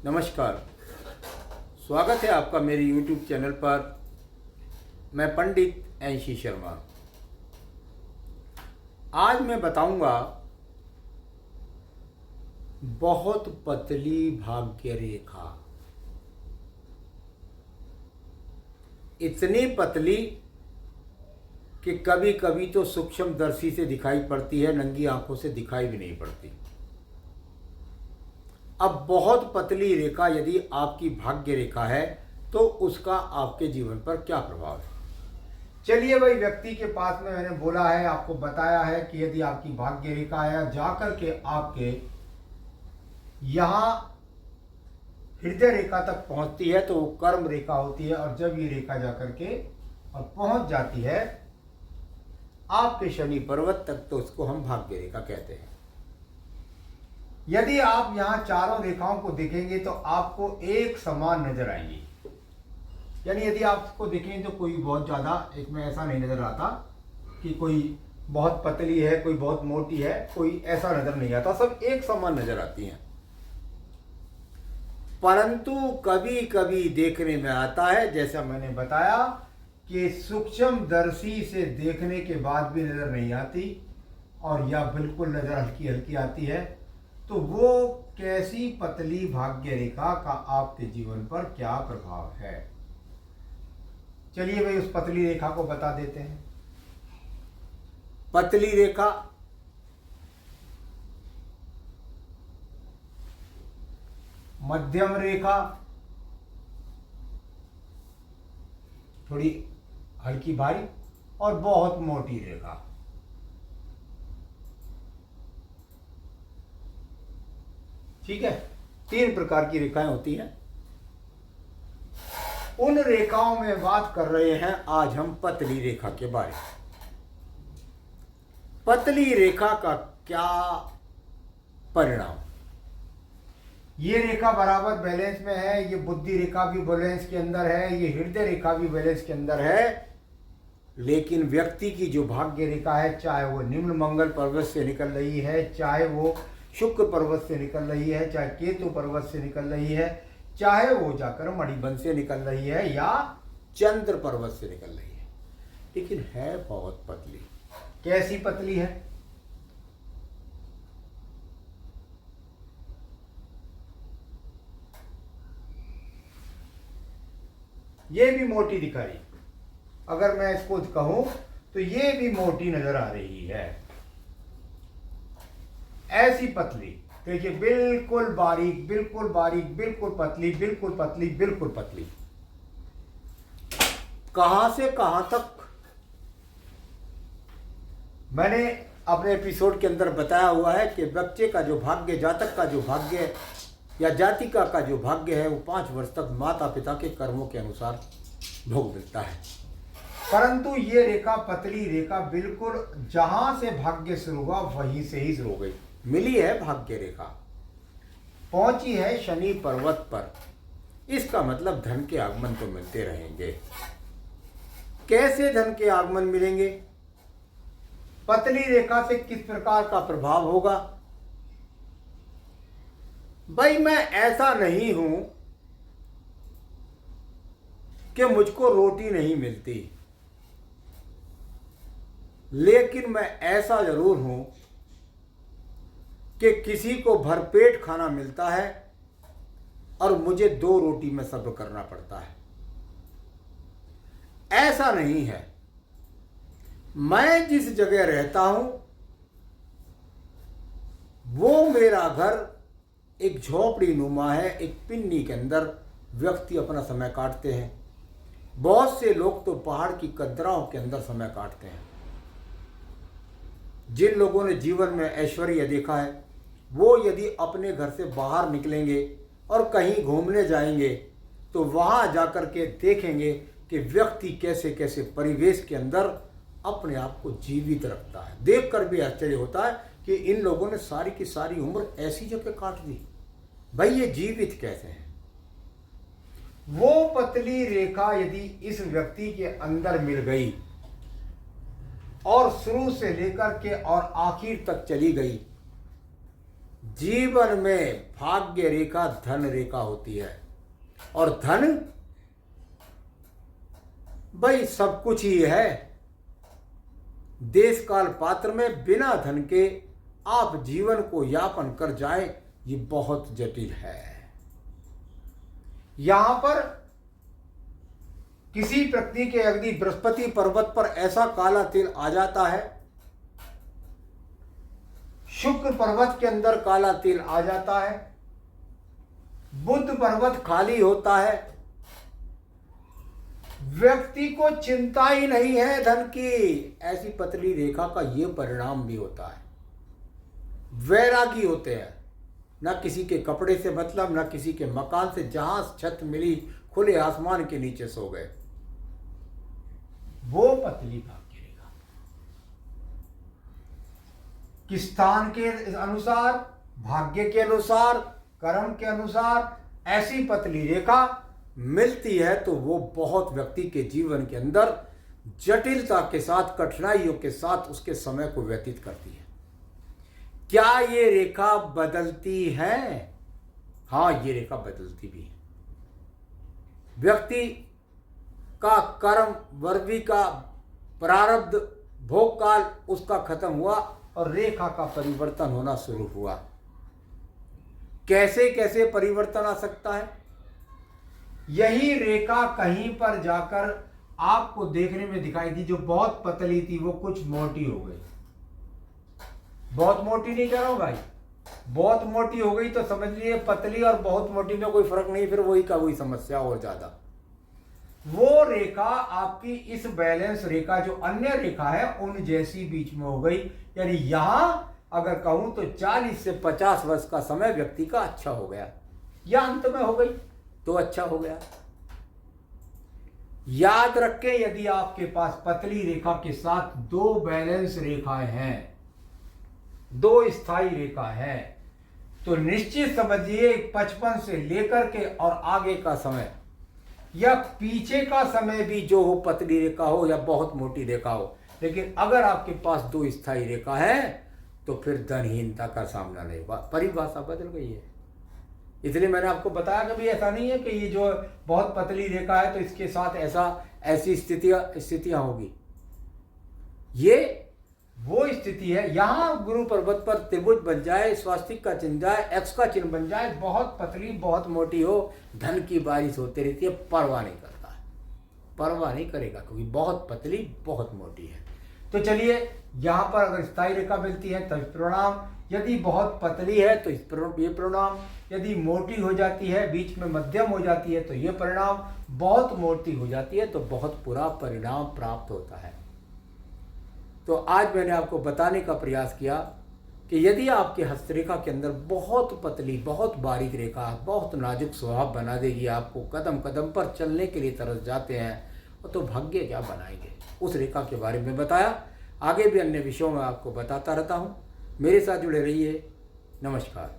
नमस्कार। स्वागत है आपका मेरे YouTube चैनल पर। मैं पंडित एनसी शर्मा। आज मैं बताऊंगा बहुत पतली भाग्य रेखा। इतनी पतली कि कभी कभी तो सूक्ष्मदर्शी से दिखाई पड़ती है, नंगी आंखों से दिखाई भी नहीं पड़ती। अब बहुत पतली रेखा यदि आपकी भाग्य रेखा है तो उसका आपके जीवन पर क्या प्रभाव है। चलिए भाई, व्यक्ति के पास में मैंने बोला है, आपको बताया है कि यदि आपकी भाग्य रेखा है जाकर के आपके यहाँ हृदय रेखा तक पहुंचती है तो वो कर्म रेखा होती है। और जब ये रेखा जाकर के और पहुंच जाती है आपके शनि पर्वत तक तो उसको हम भाग्य रेखा कहते हैं। यदि आप यहाँ चारों रेखाओं को देखेंगे तो आपको एक समान नजर आएंगी। यानी यदि आपको देखेंगे तो कोई बहुत ज़्यादा एक में ऐसा नहीं नजर आता कि कोई बहुत पतली है, कोई बहुत मोटी है, कोई ऐसा नजर नहीं आता, सब एक समान नजर आती हैं। परंतु कभी कभी देखने में आता है, जैसा मैंने बताया कि सूक्ष्मदर्शी से देखने के बाद भी नजर नहीं आती और या बिल्कुल नजर हल्की हल्की आती है। तो वो कैसी पतली भाग्य रेखा का आपके जीवन पर क्या प्रभाव है, चलिए भाई उस पतली रेखा को बता देते हैं। पतली रेखा मध्यम रेखा, थोड़ी हल्की भारी और बहुत मोटी रेखा। ठीक है, तीन प्रकार की रेखाएं होती हैं। उन रेखाओं में बात कर रहे हैं आज हम पतली रेखा के बारे में। पतली रेखा का क्या परिणाम। ये रेखा बराबर बैलेंस में है, ये बुद्धि रेखा भी बैलेंस के अंदर है, ये हृदय रेखा भी बैलेंस के अंदर है। लेकिन व्यक्ति की जो भाग्य रेखा है, चाहे वो निम्न मंगल पर्वत से निकल रही है, चाहे वो शुक्र पर्वत से निकल रही है, चाहे केतु पर्वत से निकल रही है, चाहे वो जाकर मणिबन से निकल रही है या चंद्र पर्वत से निकल रही है, लेकिन है बहुत पतली। कैसी पतली है। ये भी मोटी दिखाई, अगर मैं इसको कहूं तो ये भी मोटी नजर आ रही है। ऐसी पतली देखिए, बिल्कुल बारीक, बिल्कुल बारीक, बिल्कुल पतली, बिल्कुल पतली, बिल्कुल पतली। कहां से कहां तक मैंने अपने एपिसोड के अंदर बताया हुआ है कि बच्चे का जो भाग्य, जातक का जो भाग्य या जातिका का जो भाग्य है वो 5 वर्ष तक माता पिता के कर्मों के अनुसार भोग मिलता है। परंतु ये रेखा, पतली रेखा, बिल्कुल जहां से भाग्य शुरू हुआ वहीं से ही शुरू हो गई। मिली है भाग्य रेखा, पहुंची है शनि पर्वत पर। इसका मतलब धन के आगमन तो मिलते रहेंगे। कैसे धन के आगमन मिलेंगे, पतली रेखा से किस प्रकार का प्रभाव होगा। भाई मैं ऐसा नहीं हूं कि मुझको रोटी नहीं मिलती, लेकिन मैं ऐसा जरूर हूं कि किसी को भरपेट खाना मिलता है और मुझे 2 रोटी में सब्र करना पड़ता है। ऐसा नहीं है। मैं जिस जगह रहता हूं वो मेरा घर एक झोपड़ी नुमा है, एक पिन्नी के अंदर व्यक्ति अपना समय काटते हैं। बहुत से लोग तो पहाड़ की कदराओं के अंदर समय काटते हैं। जिन लोगों ने जीवन में ऐश्वर्य देखा है वो यदि अपने घर से बाहर निकलेंगे और कहीं घूमने जाएंगे तो वहां जाकर के देखेंगे कि व्यक्ति कैसे कैसे परिवेश के अंदर अपने आप को जीवित रखता है। देखकर भी आश्चर्य होता है कि इन लोगों ने सारी की सारी उम्र ऐसी जगह काट दी। भाई ये जीवित कैसे हैं। वो पतली रेखा यदि इस व्यक्ति के अंदर मिल गई और शुरू से लेकर के और आखिर तक चली गई, जीवन में भाग्य रेखा धन रेखा होती है। और धन भाई सब कुछ ही है। देश काल पात्र में बिना धन के आप जीवन को यापन कर जाएं, ये बहुत जटिल है। यहां पर किसी व्यक्ति के यदि बृहस्पति पर्वत पर ऐसा काला तिल आ जाता है, शुक्र पर्वत के अंदर काला तिल आ जाता है, बुध पर्वत खाली होता है, व्यक्ति को चिंता ही नहीं है धन की, ऐसी पतली रेखा का यह परिणाम भी होता है। वैरागी होते हैं, ना किसी के कपड़े से मतलब, ना किसी के मकान से, जहां छत मिली खुले आसमान के नीचे सो गए, वो पतली भाग्य रेखा। किस स्थान के अनुसार, भाग्य के अनुसार, कर्म के अनुसार ऐसी पतली रेखा मिलती है तो वो बहुत व्यक्ति के जीवन के अंदर जटिलता के साथ, कठिनाइयों के साथ उसके समय को व्यतीत करती है। क्या ये रेखा बदलती है? हाँ, ये रेखा बदलती भी है। व्यक्ति का कर्म, वर्वी का प्रारब्ध, भोग काल उसका खत्म हुआ और रेखा का परिवर्तन होना शुरू हुआ। कैसे कैसे परिवर्तन आ सकता है? यही रेखा कहीं पर जाकर आपको देखने में दिखाई दी, जो बहुत पतली थी वो कुछ मोटी हो गई। बहुत मोटी नहीं कह रहा हूं भाई, बहुत मोटी हो गई तो समझ लिए पतली और बहुत मोटी में कोई फर्क नहीं, फिर वही का वही समस्या और ज्यादा। वो रेखा आपकी इस बैलेंस रेखा जो अन्य रेखा है उन जैसी बीच में हो गई। यानी यहां अगर कहूं तो 40 से 50 वर्ष का समय व्यक्ति का अच्छा हो गया, या अंत में हो गई तो अच्छा हो गया। याद रखें, यदि आपके पास पतली रेखा के साथ दो बैलेंस रेखाएं हैं, दो स्थायी रेखा है, तो निश्चित समझिए 55 से लेकर के और आगे का समय या पीछे का समय भी जो हो, पतली रेखा हो या बहुत मोटी रेखा हो, लेकिन अगर आपके पास दो स्थायी रेखा है तो फिर धनहीनता का सामना नहीं होगा। परिभाषा बदल गई है। इसलिए मैंने आपको बताया कि भाई ऐसा नहीं है कि ये जो बहुत पतली रेखा है तो इसके साथ ऐसी स्थितियां होगी। ये वो स्थिति है, यहां गुरु पर्वत पर त्रिभुज बन जाए, स्वास्तिक का चिन्ह जाए, एक्स का चिन्ह बन जाए, बहुत पतली बहुत मोटी हो, धन की बारिश होती रहती है, परवाह नहीं करता है, परवाह नहीं करेगा, क्योंकि बहुत पतली बहुत मोटी है। तो चलिए, यहां पर अगर स्थायी रेखा मिलती है तो प्रणाम, यदि बहुत पतली है तो ये प्रणाम, यदि मोटी हो जाती है, बीच में मध्यम हो जाती है तो ये परिणाम, बहुत मोटी हो जाती है तो बहुत बुरा परिणाम प्राप्त होता है। तो आज मैंने आपको बताने का प्रयास किया कि यदि आपके हस्तरेखा के अंदर बहुत पतली, बहुत बारीक रेखा, बहुत नाजुक स्वभाव बना देगी, आपको कदम कदम पर चलने के लिए तरस जाते हैं, तो भाग्य क्या बनाएंगे, उस रेखा के बारे में बताया। आगे भी अन्य विषयों में आपको बताता रहता हूँ। मेरे साथ जुड़े रहिए। नमस्कार।